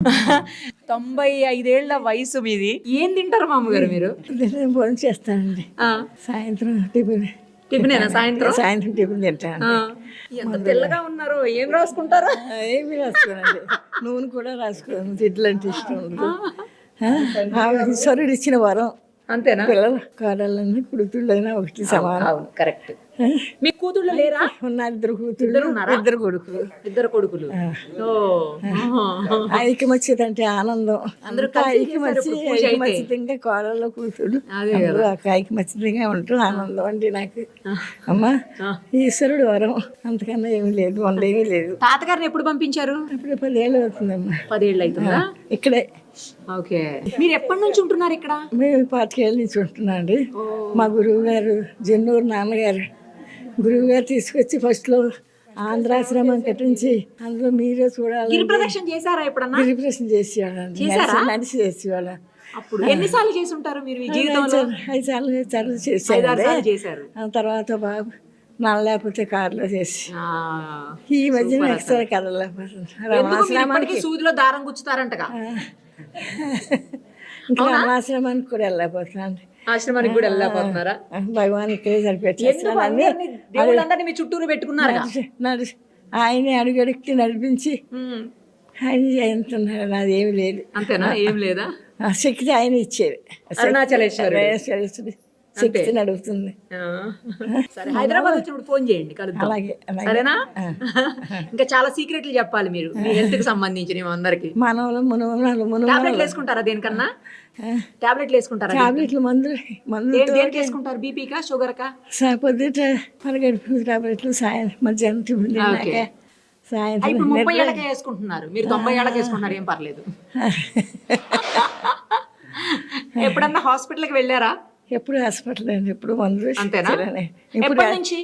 95 ఏళ్ల వయసు మీది. ఏం తింటారు మామగారు మీరు? భోజనం చేస్తానండి. సాయంత్రం టిఫినేనా? సాయంత్రం టిఫిన్ తింటాను. ఎంత తెల్లగా ఉన్నారు. ఏం రాసుకుంటారు? ఏమి రాసుకోనండి. నూనె కూడా రాసుకోను. తిట్లు అంటే ఇష్టం ఉండదు. ఈశ్వరుడు ఇచ్చిన వరం. అంతేనా? పిల్లలు కాడాలన్నా కుడుతుళ్ళైనా ఒకటి సమానం. కరెక్ట్. మీ కూతుళ్ళు లేరా? ఉన్నారు. ఇద్దరు కూతుళ్ళు, ఇద్దరు కొడుకులు. ఇద్దరు కొడుకులు. ఐక్యమచ్చేదంటే ఆనందం. ఐక్యమచ్చితంగా కోడల్లో కూతుడు ఐక్యమచ్చితంగా ఉంటాం. ఆనందం అండి నాకు. అమ్మా ఈశ్వరుడు వరం, అంతకన్నా ఏమి లేదు, వందేమీ లేదు. తాతగారిని ఎప్పుడు పంపించారు? ఇప్పుడు 10 ఏళ్ళు అవుతుందమ్మా. 10 ఏళ్ళు అవుతుందా? ఇక్కడే. ఓకే. మీరు ఎప్పటి నుంచి ఉంటున్నారు ఇక్కడ? మేము 25 ఏళ్ళ నుంచి ఉంటున్నాం అండి. మా గురువు గారు జన్నూరు నాన్నగారు గురువుగారు తీసుకొచ్చి ఫస్ట్లో ఆంధ్రాశ్రమం కట్టించి అందులో మీరే చూడాలి. గిరి ప్రదక్షిణ చేశారా ఎప్పుడన్నా? గిరి ప్రదక్షిణ చేసేవాళ్ళండి. నడిచి చేసేవాళ్ళ. అప్పుడు ఎన్నిసార్లు చేసి ఉంటారు మీరు ఈ జీవితంలో? 5 సార్లు చేశారు. తర్వాత బాబు నల్ల లేకపోతే కారులో చేసి ఈ మధ్యన ఎక్స్ట్రా కదలేకపోతుంది. సూదిలో దారం గుచ్చుతారంటగా. ఇంకా రమణాశ్రమానికి కూడా వెళ్ళలేకపోతున్నాను. ఆశ్రమానికి కూడా వెళ్ళలేకపోతున్నారా? భగవాన్ ఇక్కడే సరిపెట్టాను. దేవుళ్ళందరినీ మీ చుట్టూరు పెట్టుకున్నారు. ఆయనే అడుగడుక్కి నడిపించి ఆయన చేస్తున్నారు. నాదేమి లేదు. అంతేనా? ఏం లేదా? శక్తి ఆయన ఇచ్చేది. అరుణాచలేశ్వరుడు శక్తి నడుపుతుంది. సరే, హైదరాబాద్ వచ్చినప్పుడు ఫోన్ చేయండి, కలుద్దాం. అలాగే. సరేనా? ఇంకా చాలా సీక్రెట్లు చెప్పాలి మీరు మీ హెల్త్ కి సంబంధించి. అందరికి టాబ్లెట్లు వేసుకుంటారా? దేనికన్నా టాబ్లెట్లు వేసుకుంటారా? టాబ్లెట్లు మందులు దేనికి వేసుకుంటారు? బీపీకా, షుగర్ కా? పొద్దుట పరగడుపు టాబ్లెట్లు, మధ్యాహ్నం టిఫిన్ తిన్నాక సాయంత్రం. ఇప్పుడు 30 ఏళ్ళకే వేసుకుంటున్నారు మీరు, 90 ఏళ్ళకి వేసుకుంటున్నారు, ఏం పర్లేదు. ఎప్పుడన్నా హాస్పిటల్కి వెళ్ళారా? ఎప్పుడు హాస్పిటల్ అండి, ఎప్పుడు మందులు. అంతేనా? ఎప్పటి నుంచి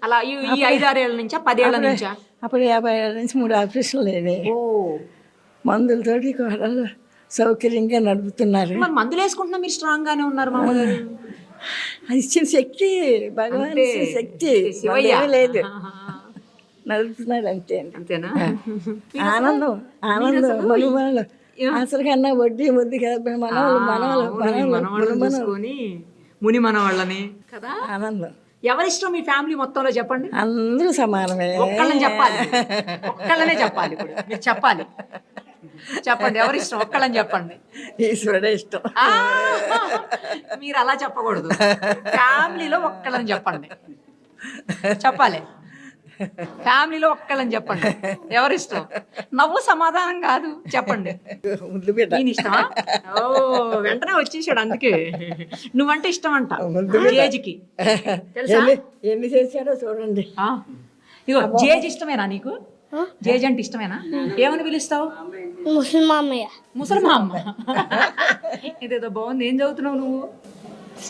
అలా? ఈ 5-6 ఏళ్ళ నుంచా, 10 ఏళ్ళ నుంచా? అప్పుడు 50 ఏళ్ళ నుంచి 3 ఆపరేషన్లు అయినాయి. మందులతోటి కోడలు సౌకర్యంగా నడుపుతున్నారు. మరి మందులు వేసుకుంటున్నా మీరు స్ట్రాంగ్ గానే ఉన్నారు మామగారు. అది ఇచ్చిన శక్తి, భగవాన్ శక్తి లేదు, నడుపుతున్నారు అంతే. అంతేనా? ఆనందం మనుమలు అసలు కన్నా వడ్డీ ముద్దు కదా. ముని మనవాళ్ళని కదా. ఆనందం. ఎవరిష్టం మీ ఫ్యామిలీ మొత్తంలో చెప్పండి. అందరూ సమానమే. ఒక్కళ్ళని చెప్పాలి, ఒక్కళ్ళనే చెప్పాలి. ఇప్పుడు మీరు చెప్పాలి, చెప్పండి ఎవరిష్టం, ఒక్కళ్ళని చెప్పండి. ఈశ్వరుడే ఇష్టం. మీరు అలా చెప్పకూడదు. ఫ్యామిలీలో ఒక్కళ్ళని చెప్పండి, చెప్పాలి. ఫ్యామిలీలో ఒక్కళ్ళని చెప్పండి ఎవరిష్టం. నవ్వు సమాధానం కాదు, చెప్పండి. నేను ఇష్టమా? ఓ, వెంటనే వచ్చేసాడు. అందుకే నువ్వంటే ఇష్టం అంట జేజ్కి. తెలుసా? ఎన్ని చేశాడో చూడండి. ఇగో జేజ్ ఇష్టమేనా నీకు? జేజ్ అంటే ఇష్టమేనా? ఏమని పిలుస్తావు? ముసలమ్మ. ఇదేదో బాగుంది. ఏం చదువుతున్నావు నువ్వు?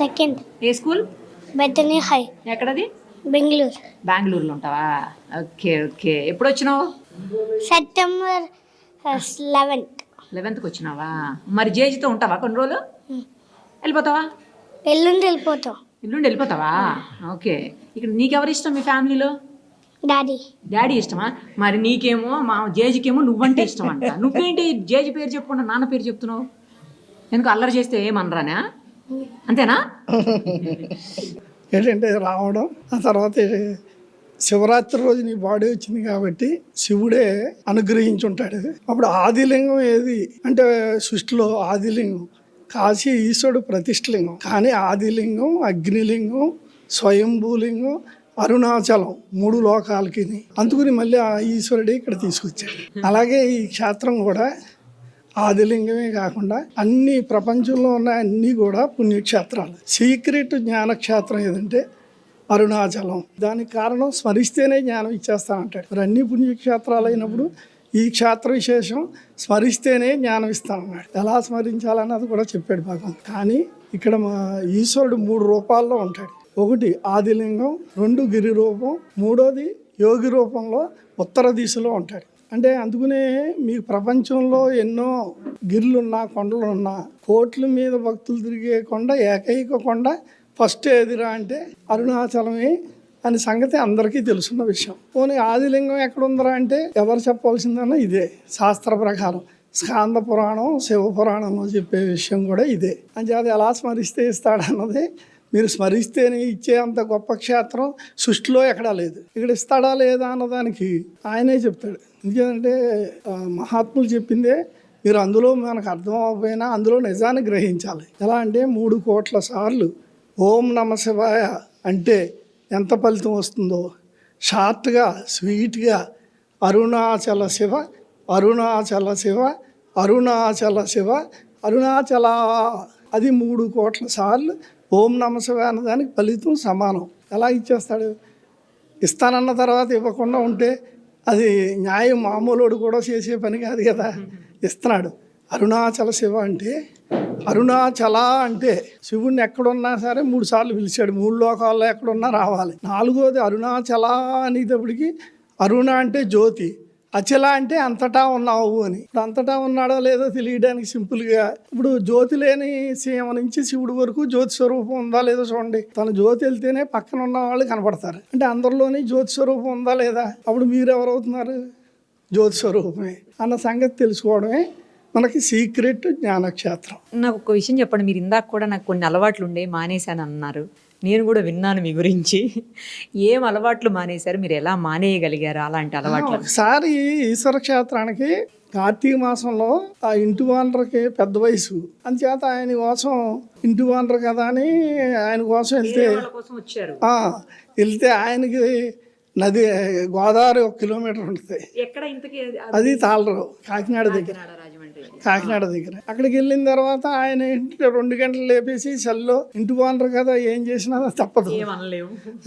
సెకండ్. ఏ స్కూల్? బెతనీ హై. ఎక్కడది? బెంగళూరులో ఉంటావా? Okay okay. ఎప్పుడు వచ్చినావు? సెప్టెంబర్ 11th వచ్చినావా? మరి జేజీతో ఉంటావా కొన్ని రోజులు? వెళ్ళిపోతావా? ఎల్లుండి వెళ్ళిపోతావా? ఓకే. ఇక్కడ నీకెవరు ఇష్టం మీ ఫ్యామిలీలో? డాడీ ఇష్టమా? మరి నీకేమో మా జేజీకేమో నువ్వంటే ఇష్టం అంట. నువ్వేంటి జేజీ పేరు చెప్పకుండా నాన్న పేరు చెప్తున్నావు? ఎందుకు అల్లరి చేస్తే ఏమనరానా? అంతేనా? ఏంటంటే రావడం, ఆ తర్వాత శివరాత్రి రోజు నీ బాడీ వచ్చింది కాబట్టి శివుడే అనుగ్రహించుంటాడు. అప్పుడు ఆదిలింగం ఏది అంటే సృష్టిలో ఆదిలింగం కాశీ ఈశ్వరుడు ప్రతిష్ఠలింగం. కానీ ఆదిలింగం, అగ్నిలింగం, స్వయంభూలింగం, అరుణాచలం 3 లోకాలకి. అందుకుని మళ్ళీ ఆ ఈశ్వరుడే ఇక్కడ తీసుకొచ్చాడు. అలాగే ఈ క్షేత్రం కూడా ఆదిలింగమే కాకుండా అన్ని ప్రపంచంలో ఉన్న అన్నీ కూడా పుణ్యక్షేత్రాలు. సీక్రెట్ జ్ఞానక్షేత్రం ఏదంటే అరుణాచలం. దానికి కారణం స్మరిస్తేనే జ్ఞానం ఇచ్చేస్తా అంటాడు. మరి అన్ని పుణ్యక్షేత్రాలు అయినప్పుడు ఈ క్షేత్ర విశేషం స్మరిస్తేనే జ్ఞానం ఇస్తానన్నాడు. ఎలా స్మరించాలన్నది కూడా చెప్పాడు భగవాన్. కానీ ఇక్కడ మా ఈశ్వరుడు 3 రూపాల్లో ఉంటాడు. 1 ఆదిలింగం, 2 గిరి రూపం, 3వది యోగి రూపంలో ఉత్తర దిశలో ఉంటాడు. అంటే అందుకనే మీకు ప్రపంచంలో ఎన్నో గిర్లున్నా, కొండలున్నా, కోట్ల మీద భక్తులు తిరిగే కొండ, ఏకైక కొండ ఫస్ట్ ఏదిరా అంటే అరుణాచలమే అనే సంగతి అందరికీ తెలుసున్న విషయం. పోనీ ఆదిలింగం ఎక్కడ ఉందరా అంటే ఎవరు చెప్పవలసిందన్నా ఇదే శాస్త్ర ప్రకారం. స్కాంద పురాణం శివపురాణంలో చెప్పే విషయం కూడా ఇదే. అంచేది ఎలా స్మరిస్తే ఇస్తాడన్నది మీరు స్మరిస్తేనే ఇచ్చే అంత గొప్ప క్షేత్రం సృష్టిలో ఎక్కడా లేదు. ఇక్కడ ఇస్తాడా లేదా అన్నదానికి ఆయనే చెప్తాడు. ఎందుకంటే మహాత్ములు చెప్పిందే మీరు అందులో మనకు అర్థం అవ్వకపోయినా అందులో నిజాన్ని గ్రహించాలి. ఎలా అంటే 3 కోట్ల సార్లు ఓం నమ శివాయ అంటే ఎంత ఫలితం వస్తుందో షార్ట్గా స్వీట్గా అరుణాచల శివ అరుణాచల శివ అరుణాచల శివ అరుణాచల అది 3 కోట్ల సార్లు ఓం నమ శివాయ అన్నదానికి ఫలితం సమానం. ఎలా ఇచ్చేస్తాడు? ఇస్తానన్న తర్వాత ఇవ్వకుండా ఉంటే అది న్యాయం మామూలుడు కూడా చేసే పని కాదు కదా. ఇస్తున్నాడు. అరుణాచల శివ అంటే అరుణాచల అంటే శివుణ్ణి ఎక్కడున్నా సరే 3 సార్లు పిలిచాడు. 3 లోకాల్లో ఎక్కడున్నా రావాలి. 4వది అరుణాచల అనేటప్పటికి అరుణ అంటే జ్యోతి, అచల అంటే అంతటా ఉన్నావు అని. ఇప్పుడు అంతటా ఉన్నాడో లేదో తెలియడానికి సింపుల్గా ఇప్పుడు జ్యోతి లేని సీమ నుంచి శివుడి వరకు జ్యోతి స్వరూపం ఉందా లేదో చూడండి. తన జ్యోతి వెళ్తేనే పక్కన ఉన్న వాళ్ళు కనపడతారు. అంటే అందరిలోని జ్యోతి స్వరూపం ఉందా లేదా? అప్పుడు మీరు ఎవరవుతున్నారు? జ్యోతి స్వరూపమే అన్న సంగతి తెలుసుకోవడమే మనకి సీక్రెట్ జ్ఞానక్షేత్రం. నాకు ఒక విషయం చెప్పండి. మీరు ఇందాక కూడా నాకు కొన్ని అలవాట్లు ఉండే మానేశాను అన్నారు. నేను కూడా విన్నాను మీ గురించి. ఏం అలవాట్లు మానేశారు? మీరు ఎలా మానేయగలిగారు అలాంటి అలవాట్లు? ఒకసారి ఈశ్వర క్షేత్రానికి కార్తీక మాసంలో ఆ ఇంటి వానరకి పెద్ద వయసు అంచేత ఆయన కోసం ఇంటి వానరు కదా అని ఆయన కోసం వెళ్తే ఆయనకి నది గోదావరి 1 కిలోమీటర్ ఉంటుంది. అది తాళరావు కాకినాడ దగ్గర. అక్కడికి వెళ్ళిన తర్వాత ఆయన 2 గంటలు లేపేసి చల్లో ఇంటి వానరు కదా ఏం చేసినా తప్పదు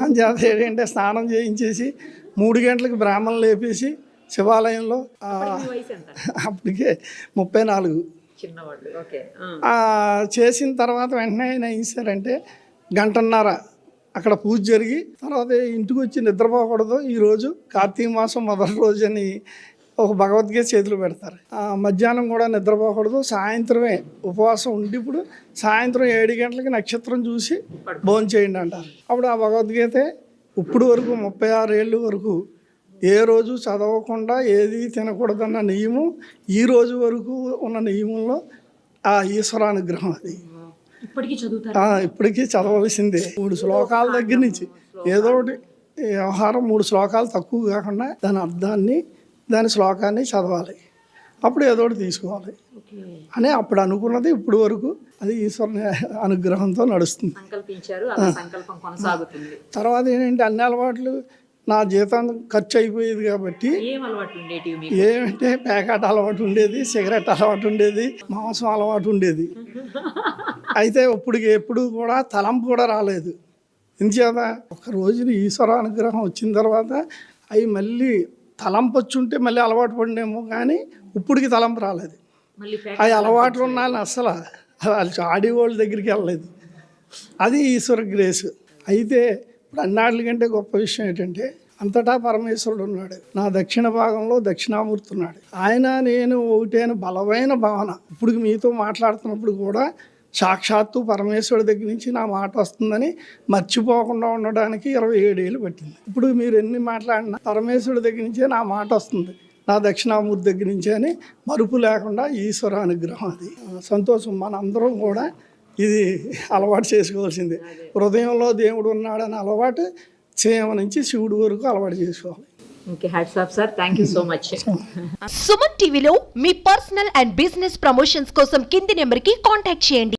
అని చేత ఏంటంటే స్నానం చేయించేసి 3 గంటలకు బ్రాహ్మణులు లేపేసి శివాలయంలో అప్పటికే 34 చేసిన తర్వాత వెంటనే ఆయన ఏం చేశారంటే 1.5 గంట అక్కడ పూజ జరిగి తర్వాత ఇంటికి వచ్చి నిద్రపోకూడదు, ఈరోజు కార్తీక మాసం మొదటి రోజు అని ఒక భగవద్గీత చేతులు పెడతారు. మధ్యాహ్నం కూడా నిద్రపోకూడదు, సాయంత్రమే ఉపవాసం ఉండి ఇప్పుడు సాయంత్రం 7 గంటలకి నక్షత్రం చూసి భోజనం చేయండి అంటారు. అప్పుడు ఆ భగవద్గీతే ఇప్పుడు వరకు 36 ఏళ్ళ వరకు ఏ రోజు చదవకుండా ఏది తినకూడదన్న నియమం ఈ రోజు వరకు ఉన్న నియమంలో ఆ ఈశ్వరానుగ్రహం. అది ఇప్పటికీ చదవలసిందే. 3 శ్లోకాల దగ్గర నుంచి ఏదో ఒకటి వ్యవహారం 3 శ్లోకాలు తక్కువ కాకుండా దాని అర్థాన్ని దాని శ్లోకాన్ని చదవాలి. అప్పుడు ఏదో ఒకటి తీసుకోవాలి అని అప్పుడు అనుకున్నది ఇప్పుడు వరకు అది ఈశ్వరుని అనుగ్రహంతో నడుస్తుంది. తర్వాత ఏంటంటే అన్ని అలవాట్లు నా జీతం ఖర్చు అయిపోయేది కాబట్టి ఏమంటే ప్యాకెట్ అలవాటు ఉండేది, సిగరెట్ అలవాటు ఉండేది, మాంసం అలవాటు ఉండేది. అయితే ఎప్పుడు కూడా తలంపు కూడా రాలేదు. ఎందుచేత ఒక రోజున ఈశ్వర అనుగ్రహం వచ్చిన తర్వాత అవి మళ్ళీ తలంపు వచ్చి ఉంటే మళ్ళీ అలవాటు పడినేమో కానీ ఇప్పటికి తలంపు రాలేదు. అవి అలవాట్లు ఉన్నాయని అసలు ఆడేవాళ్ళ దగ్గరికి వెళ్ళలేదు. అది ఈశ్వర గ్రేస్. అయితే ఇప్పుడు అన్నాళ్ళ కంటే గొప్ప విషయం ఏంటంటే అంతటా పరమేశ్వరుడు ఉన్నాడు. నా దక్షిణ భాగంలో దక్షిణామూర్తి ఉన్నాడు. ఆయన నేను ఒకటైన బలమైన భావన. ఇప్పుడు మీతో మాట్లాడుతున్నప్పుడు కూడా సాక్షాత్తు పరమేశ్వరుడి దగ్గర నుంచి నా మాట వస్తుందని మర్చిపోకుండా ఉండడానికి 27 ఏళ్ళు పట్టింది. ఇప్పుడు మీరు ఎన్ని మాట్లాడినా పరమేశ్వరుడి దగ్గర నుంచే నా మాట వస్తుంది, నా దక్షిణామూర్తి దగ్గర నుంచే అని మరుపు లేకుండా ఈశ్వర అనుగ్రహం. అది సంతోషం. మనందరం కూడా ఇది అలవాటు చేసుకోవాల్సిందే. హృదయంలో దేవుడు ఉన్నాడని అలవాటు సేవ నుంచి శివుడి వరకు అలవాటు చేసుకోవాలి. Okay, hats off sir. Thank you so much. Suman టీవీలో మీ పర్సనల్ అండ్ బిజినెస్ ప్రమోషన్స్ కోసం కింది నెంబర్కి కాంటాక్ట్ చేయండి.